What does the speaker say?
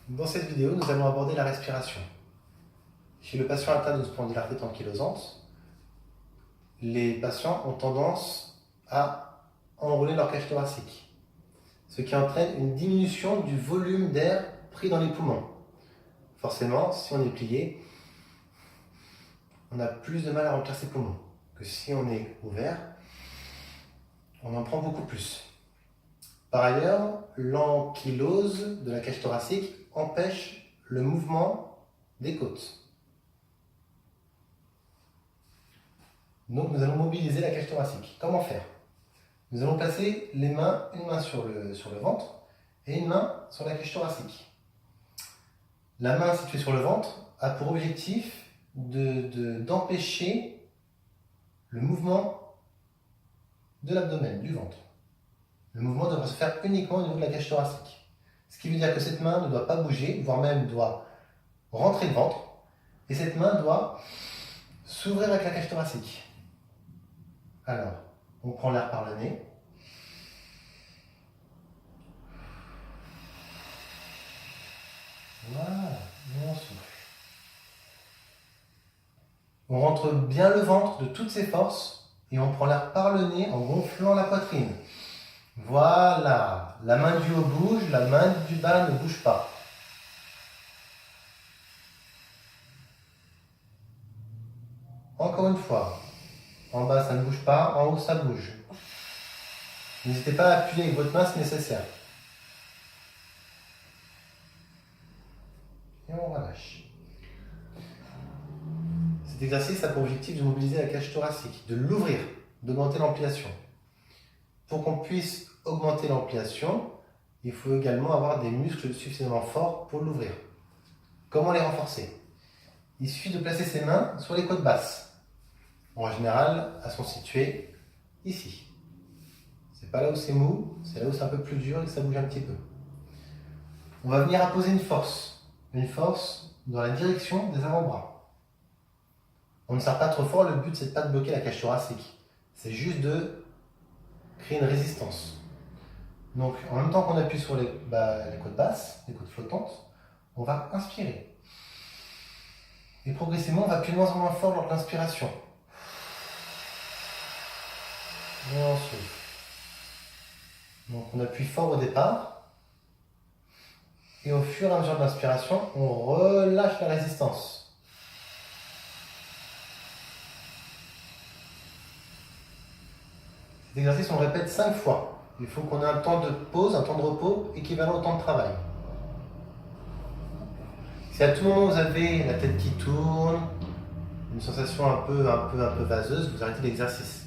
Dans cette vidéo, nous allons aborder la respiration. Chez le patient atteint d'une spondylarthrite ankylosante, les patients ont tendance à enrouler leur cage thoracique, ce qui entraîne une diminution du volume d'air pris dans les poumons. Forcément, si on est plié, on a plus de mal à remplir ses poumons que si on est ouvert, on en prend beaucoup plus. Par ailleurs, l'ankylose de la cage thoracique empêche le mouvement des côtes. Donc nous allons mobiliser la cage thoracique. Comment faire? Nous allons placer les mains, une main sur le ventre et une main sur la cage thoracique. La main située sur le ventre a pour objectif d'empêcher le mouvement de l'abdomen, du ventre. Le mouvement devra se faire uniquement au niveau de la cage thoracique. Ce qui veut dire que cette main ne doit pas bouger, voire même doit rentrer le ventre. Et cette main doit s'ouvrir avec la cage thoracique. Alors, on prend l'air par le nez. Voilà, et on souffle. On rentre bien le ventre de toutes ses forces et on prend l'air par le nez en gonflant la poitrine. Voilà, la main du haut bouge, la main du bas ne bouge pas. Encore une fois, en bas ça ne bouge pas, en haut ça bouge. N'hésitez pas à appuyer avec votre main si nécessaire. Et on relâche. Cet exercice a pour objectif de mobiliser la cage thoracique, de l'ouvrir, d'augmenter l'ampliation. Pour qu'on puisse augmenter l'ampliation, il faut également avoir des muscles suffisamment forts pour l'ouvrir. Comment les renforcer? Il suffit de placer ses mains sur les côtes basses. En général, elles sont situées ici. C'est pas là où c'est mou, c'est là où c'est un peu plus dur et que ça bouge un petit peu. On va venir apposer une force dans la direction des avant-bras. On ne serre pas trop fort, le but c'est de ne pas bloquer la cage thoracique. C'est juste de créer une résistance. Donc en même temps qu'on appuie sur les côtes basses, les côtes flottantes, on va inspirer. Et progressivement, on va appuyer de moins en moins fort lors de l'inspiration. Et on souffle. Donc on appuie fort au départ. Et au fur et à mesure de l'inspiration, on relâche la résistance. Cet exercice, on le répète 5 fois. Il faut qu'on ait un temps de pause, un temps de repos équivalent au temps de travail. Si à tout moment vous avez la tête qui tourne, une sensation un peu vaseuse, vous arrêtez l'exercice.